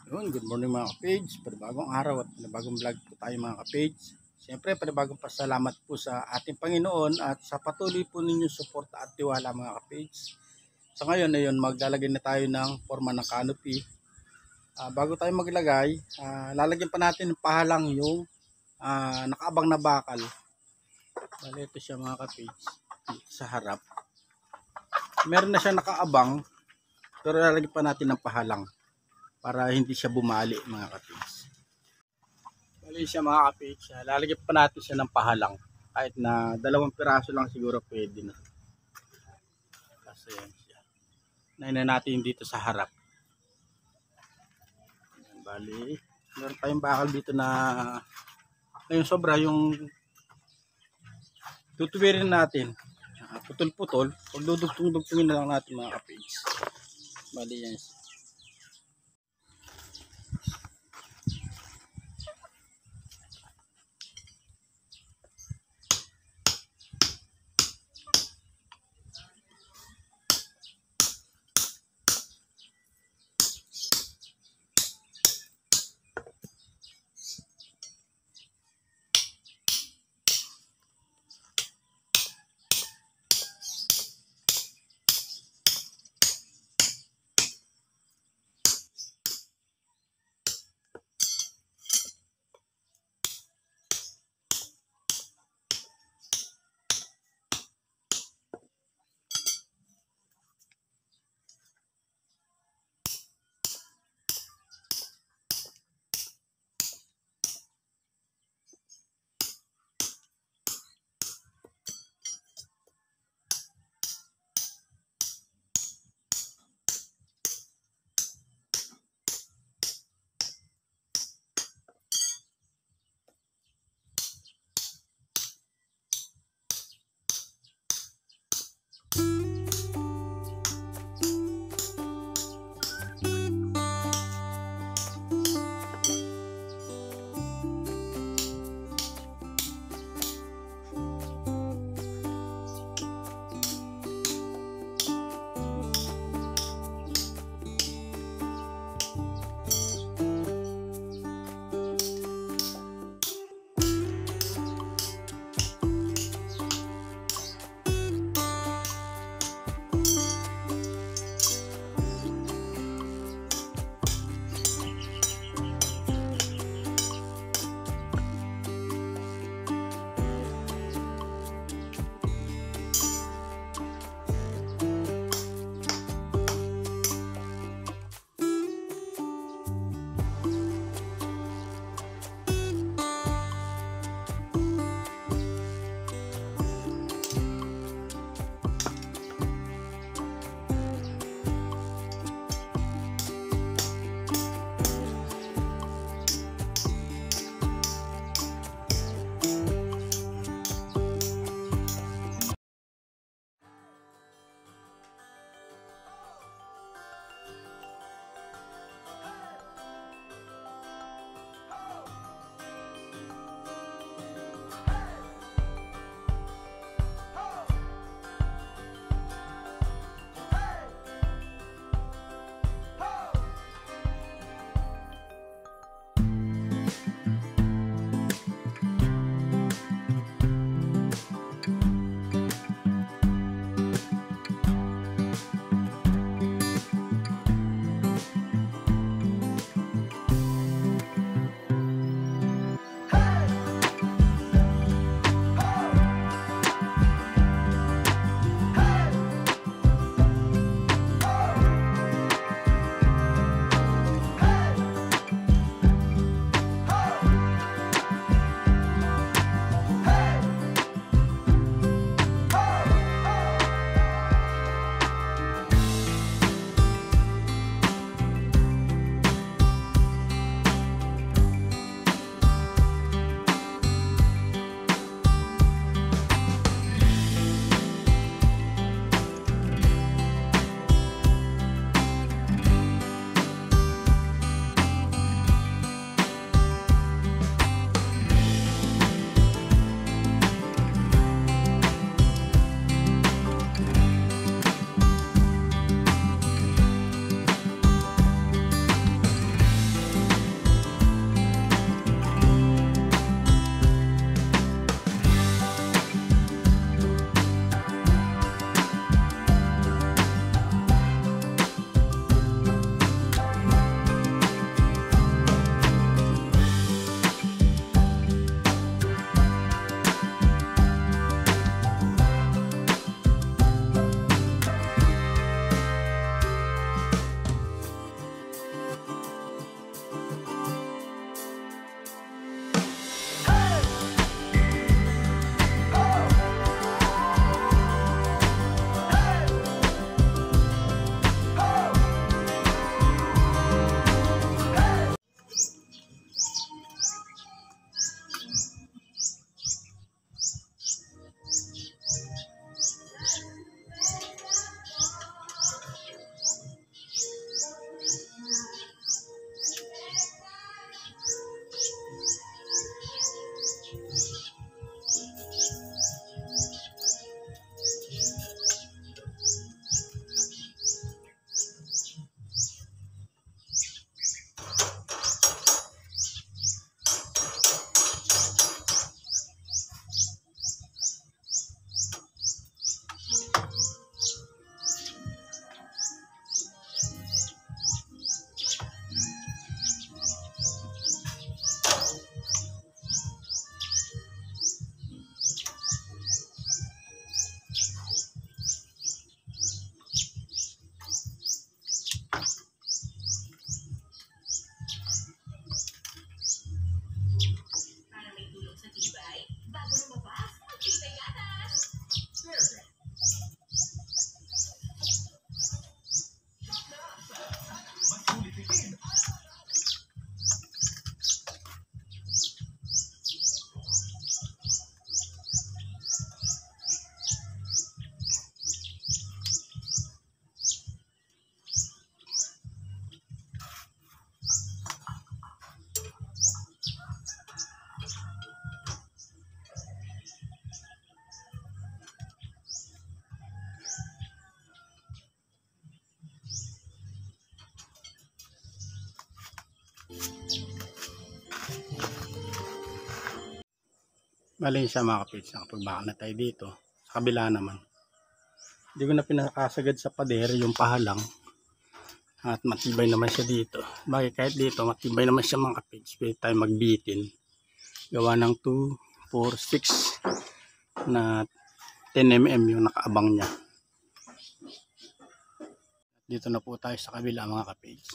Yun, good morning mga ka-page. Panibagong araw at panibagong vlog po tayo mga ka-page. Siyempre, panibagong pasalamat po sa ating Panginoon at sa patuloy po ninyong suporta at tiwala mga ka-page. Sa ngayon, maglalagay na tayo ng forma ng canopy. Bago tayo maglagay, lalagyan pa natin ng pahalang yung nakaabang na bakal. Bale, ito siya mga ka-page, sa harap. Meron na siya nakaabang, pero lalagyan pa natin ng pahalang para hindi siya bumali mga ka-page. Bali siya mga ka-page, lalagyan pa natin siya ng pahalang. Kahit na 2 piraso lang siguro pwede na. Kasi yan siya. Naina natin dito sa harap. Bali, meron tayong bakal dito na ngayon sobra yung tutuwirin natin. Putol-putol. Pag dudugtong-dugtungin na lang natin mga ka-page. Bali yan siya. Bali siya mga kapage, nakapagbaka na tayo dito. Sa kabila naman. Hindi ko na pinakasagad sa pader yung pahalang. At matibay naman siya dito. Bakit kahit dito matibay naman siya mga kapage. Pwede tayo magbitin. Gawa ng 2, 4, 6 na 10 mm yung nakaabang niya. Dito na po tayo sa kabila mga kapage.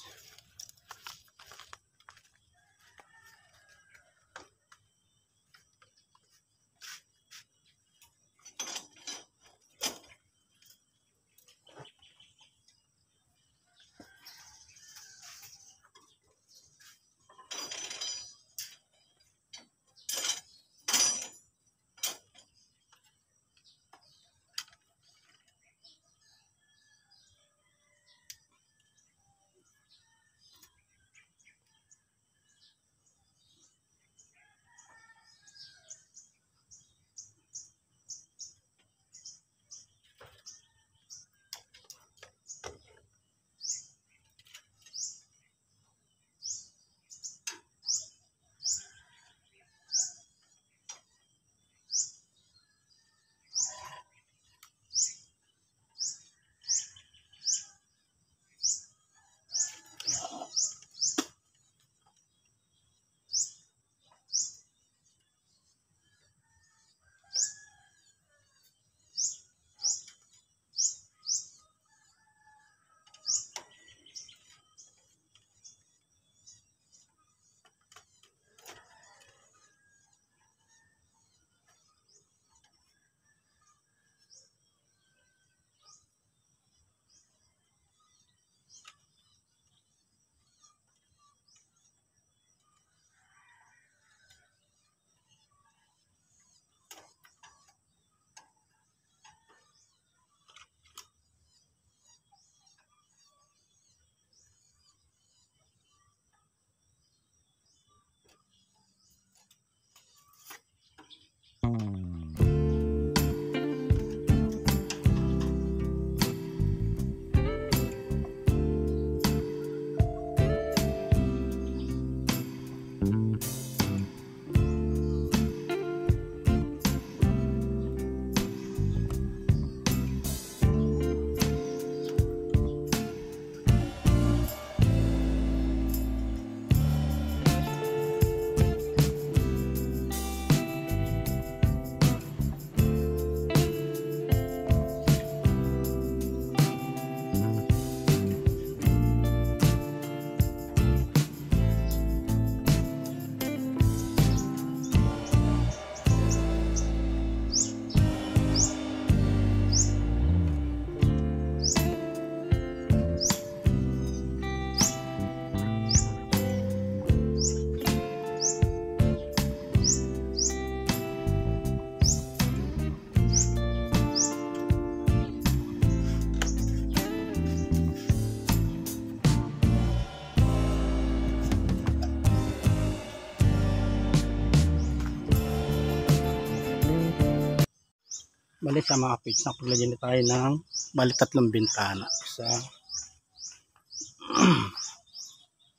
Bali sa mga kapage, napaglagyan na tayo ng bali 3 bintana. Isa,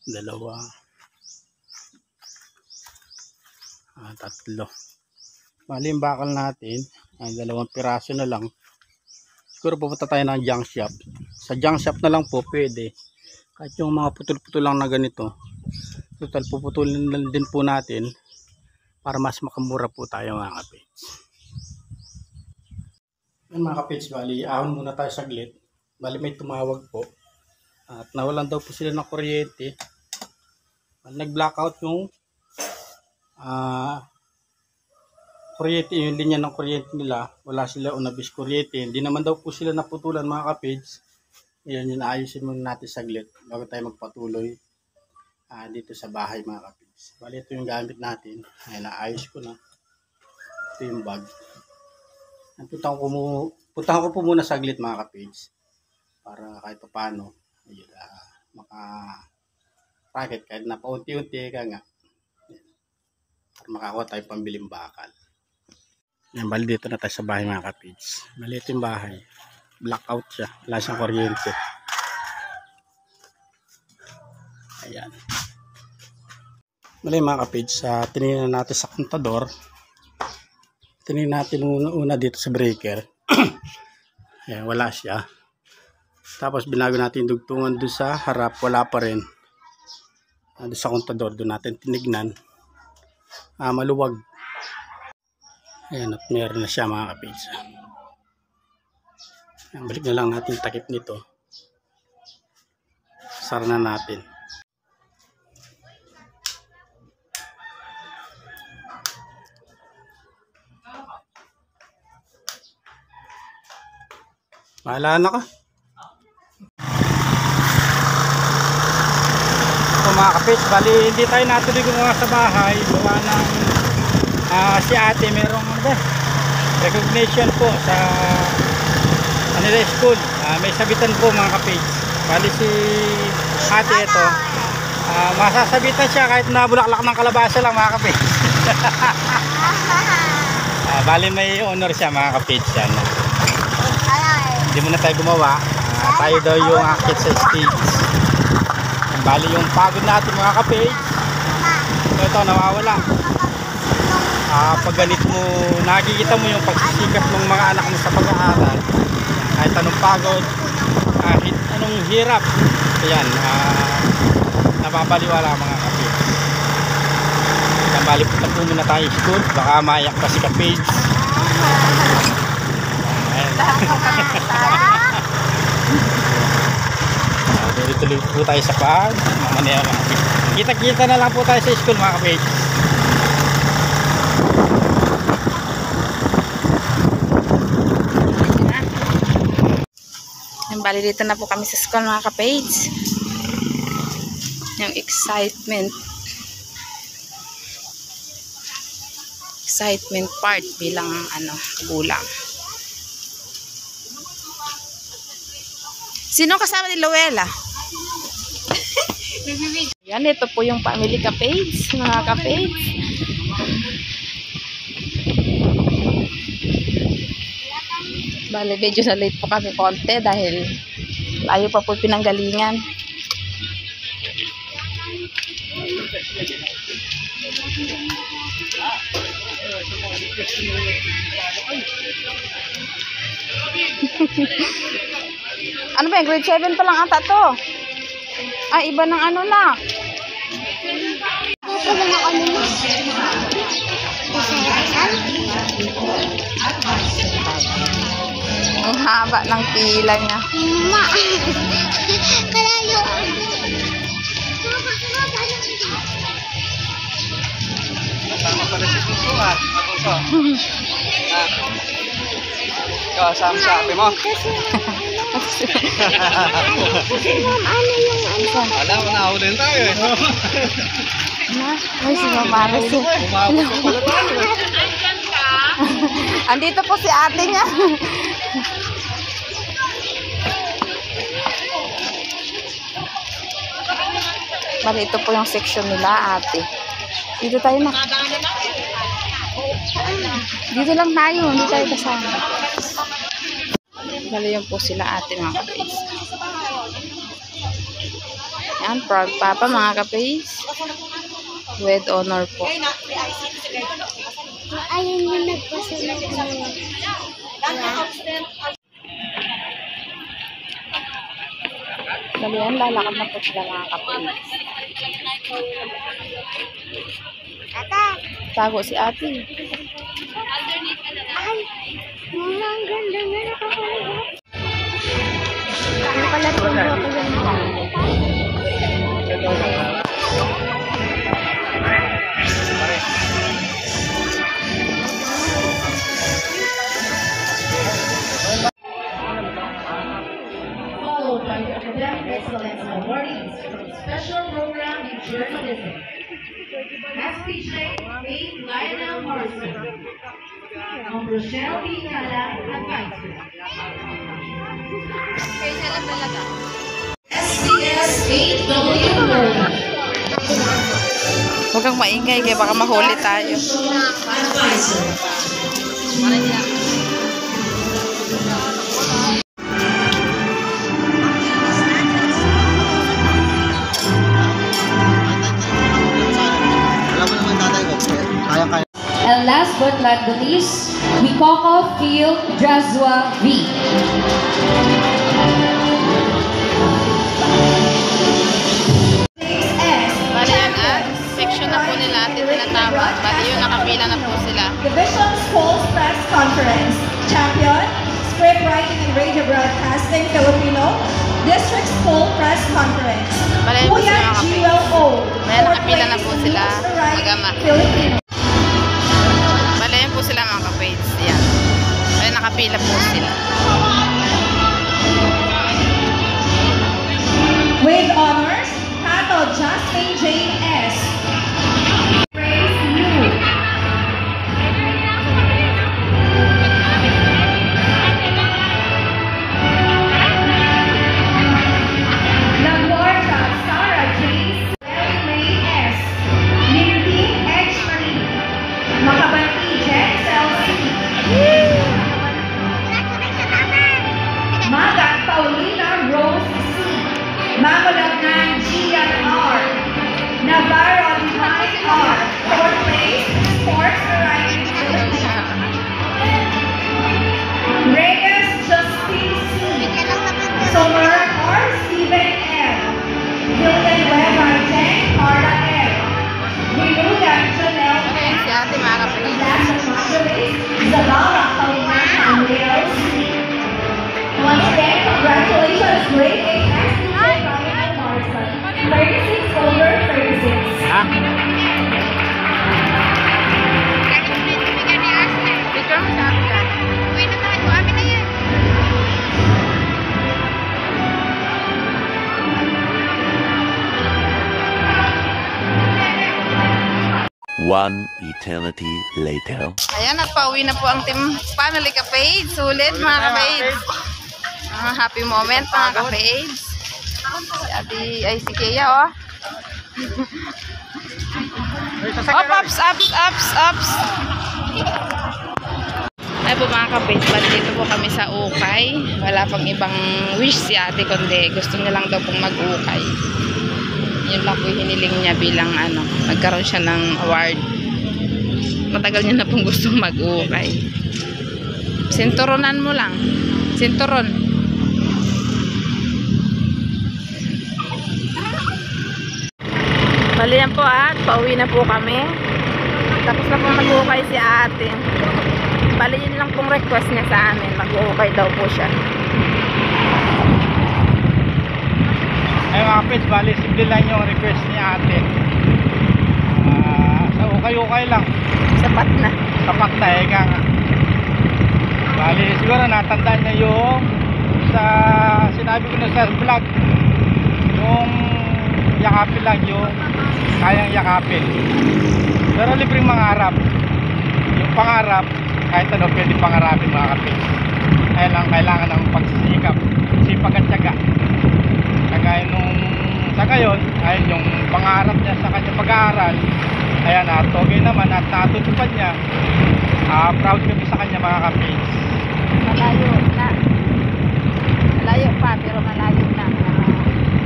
dalawa, tatlo. Bali yung bakal natin ay 2 piraso na lang. Siguro pupunta tayo ng junk shop. Sa junk shop na lang po pwede. Kahit yung mga putol-putol lang na ganito, total puputulin lang din po natin para mas makamura po tayo mga kapage. Yan mga kapage, bali ahon muna tayo saglit. Bali may tumawag po at nawalan daw po sila ng kuryente. Nag-blackout yung kuryente, yung linya ng kuryente nila. Wala sila unabis kuryente. Hindi naman daw po sila naputulan mga kapage. Yan yung naayusin muna natin saglit bago tayo magpatuloy dito sa bahay mga kapage. Bali ito yung gamit natin. Ay, naayos ko na. Ito yung bag. Puntahan ko po muna saglit mga kapage para kahit pa paano maka-racket kahit na paunti-unti ka nga para makakuha tayo pambiling bakal. Yan, bali dito na tayo sa bahay mga kapage. Bali ito yung bahay, blackout siya, wala siyang kuryente. Ayan, bali mga kapage, tinignan natin sa kontador. Tingnan natin una dito sa breaker. Ayan, wala siya. Tapos binago natin dugtungan doon sa harap, wala pa rin. Doon sa kontador, doon natin tinignan. Maluwag. Ayan, at meron na siya mga kapage. Balik na lang natin takip nito. Sara na natin. Bahala na ka. So mga kapit, bali hindi tayo natuloy gumawa sa bahay. Gawa ng si ate merong recognition po sa Manila School. May sabitan po mga kapit. Bali si ate ito, masasabitan siya kahit nabulaklak ng kalabasa lang mga kapit. Bali may honor siya mga kapit. Yan. Hindi muna tayo gumawa. Tayo daw yung akit sa stage. Bali yung pagod natin mga kapage. Ito nawawala. Pag ganito mo, nakikita mo yung pagsisikap ng mga anak mo sa pag-aaral. Kahit anong pagod, kahit anong hirap. Ayan, napapaliwala mga kapage. Bali punta po muna tayo school. Baka mayak pa si kapage. Tuloy po tayo sa pag kita-kita na lang po tayo sa school mga kapage. Bali dito na po kami sa school mga kapage. Yung excitement part bilang gulang. Sino kasama ni Luella? Yan, ito po yung family kapage, mga kapage. Bale, medyo na late po kami konti dahil layo pa po pinanggalingan. Ano ba yung grade 7 pa lang ata to? Ay, iba ng na. Ang haba ng pila niya. Kalayo. Kasama pala si Suso kasama sa ate mo. Kasi ma'am, ano yung Alam mo, nahulin tayo eh. Ay, si Mamaris. Umabot ko pala tayo eh. Andito po si ate niya. Bali, ito po yung section nila, ate. Dito tayo na. Dito lang tayo, hindi tayo kasama. Bali, yun po sila, ate, mga kapis. Yan, proud papa, mga kapis. With honor po. ayun yung nagpasunod mo. Bali, yan, lalakad na po sila, mga kapis. Ata! Tago si ate. Ay! Mama, ang ganda nga nakapalagay. Ano pala ito mo ako yan? Followed by the Academic Excellence Awardees from Special Program in Journalism. SPJ Faith Lionel Morrison. Ang Rochelle B. Cala, Advisor. SBS Faith W. Lorna. Huwag kang maingay, kaya baka mahuli tayo. Advisor. And last but not the least, Mikoko Field Jazwa V. Bali yan section na po nila atin tinatawag. Bali yun, nakapila na po sila. Division Schools Press Conference. Champion, Script Writing and Radio Broadcasting Filipino, District School Press Conference. Bali yun po sila Kuya nakapila. Jewel O. May nakapila na po sila, mag-ama. Filipino. Bali yun po sila mga ka-page. Yan. Bali nakapila po sila. With honors, Tato Justin Jane S. Praise you. Laguardia Sarah James Ellie May S. Lindy H. Marie. Makabanti Jexel C. Magat Paulina Rose C. Mamulagnan Gian R. Navarro Divine R. Fourth place, Sports Variety Philippines. Reyes Justine C. Somer R. Steven M. Villanueva Jen Carla M. Viluda Janelle Ayan M. si ate mga ka-page. Last but not the least, Zabala Paulina Andreo C. Once again, congratulations, grade 8 next teacher Ryan Morrison. 36 over 36. Picture mo sa akin dyan. Uy, natahan mo. Amin na yan. One eternity later. Ayan, at pauwi na po ang team family ka-page. Sulit mga ka-page. Happy moment mga ka-page. Si ate ay si Kea oh. Oh, ups, ups, ups, ups. Ay po mga ka-page, dito po kami sa ukay. Wala pang ibang wish si ate kundi gusto niya lang daw pong mag-ukay. Yun lang po hiniling niya bilang nagkaroon siya ng award. Matagal niya na pong gustong mag-ukay. Sinturonan mo lang. Sinturon. Bali yan po at pauwi na po kami. Tapos na pong mag-ukay si ate. Bali yun lang pong request niya sa amin. Mag-ukay daw po siya. Ay mga kapits, bali simple lang yung request ni ate. Sa ukay-ukay lang. Sapat na. Sapat na nga. Bali siguro natandaan niya yung sa sinabi ko na sa vlog, yung yakapin lang yung kayang yakapin. Pero libreng mangarap. Yung pangarap, kahit ano pwede pangarapin mga kapits. Kaya lang kailangan ng pagsisikap, sipag at tiyaga. Kagaya nung sa ngayon, ay yung pangarap niya sa kanyang pag-aaral, ayan, natugay naman at natutupad niya. Proud kami sa kanya mga kapits. Malayo na. Malayo pa, pero malayo na.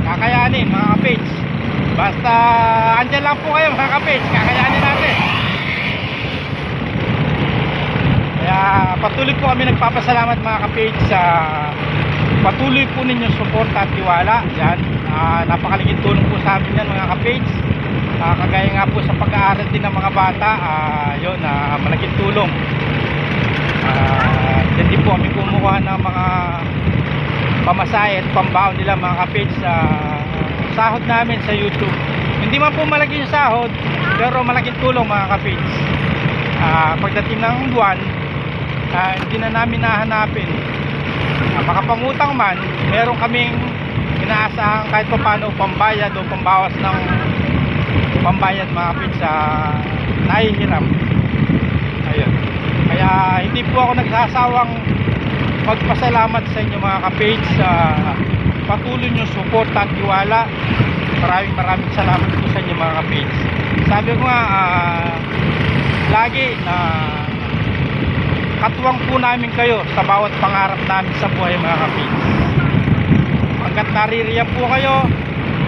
Kakayanin mga kapits. Basta andyan lang po kayo mga kapits, kakayanin natin. Kaya patuloy po kami nagpapasalamat mga kapits sa patuloy po ninyong suporta at tiwala. Yan, napakalaking tulong po sa amin yan mga kapage. Kagaya nga po sa pag-aaral din ng mga bata, yun, malaking tulong. Hindi po kami kumukuha ng mga pamasahe at pambaon nila mga kapage sa sahod namin sa YouTube. Hindi man po malaki yung sahod, pero malaking tulong mga kapage. Pagdating ng buwan, hindi na namin nahanapin. Makapangutang man, meron kaming inaasahang kahit pa paano pambayad o pambawas ng pambayad mga kapit sa nahihiram. Ayun. Kaya hindi po ako nagsasawang magpasalamat sa inyo mga kapit sa patuloy nyo support at tiwala. Maraming salamat po sa inyo mga kapit. Sabi ko nga, lagi na katuwang po namin kayo sa bawat pangarap namin sa buhay mga kapits. Hanggat naririyan po kayo,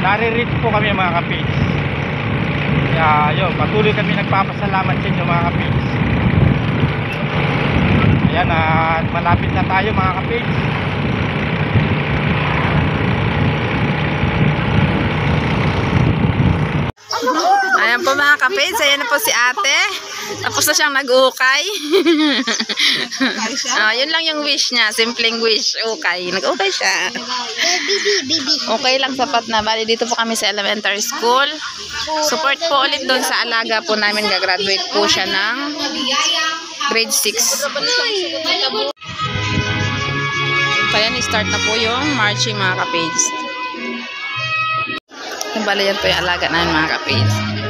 naririto po kami mga kapits. Kaya yun, patuloy kami nagpapasalamat sa inyo mga kapits. Ayan, at malapit na tayo mga ka-page. Ayan po mga ka-page, ayan na po si ate. Tapos na siyang nag-ukay. Yun lang yung wish niya, simpleng wish, ukay. Nag-ukay siya. Bibi. Okay lang, sapat na. Bali, dito po kami sa elementary school. Support po ulit doon sa alaga po namin. Gagraduate po siya ng grade 6. Kaya ni-start na po yung marching mga ka-page. Bali, yan po yung alaga namin mga ka-page.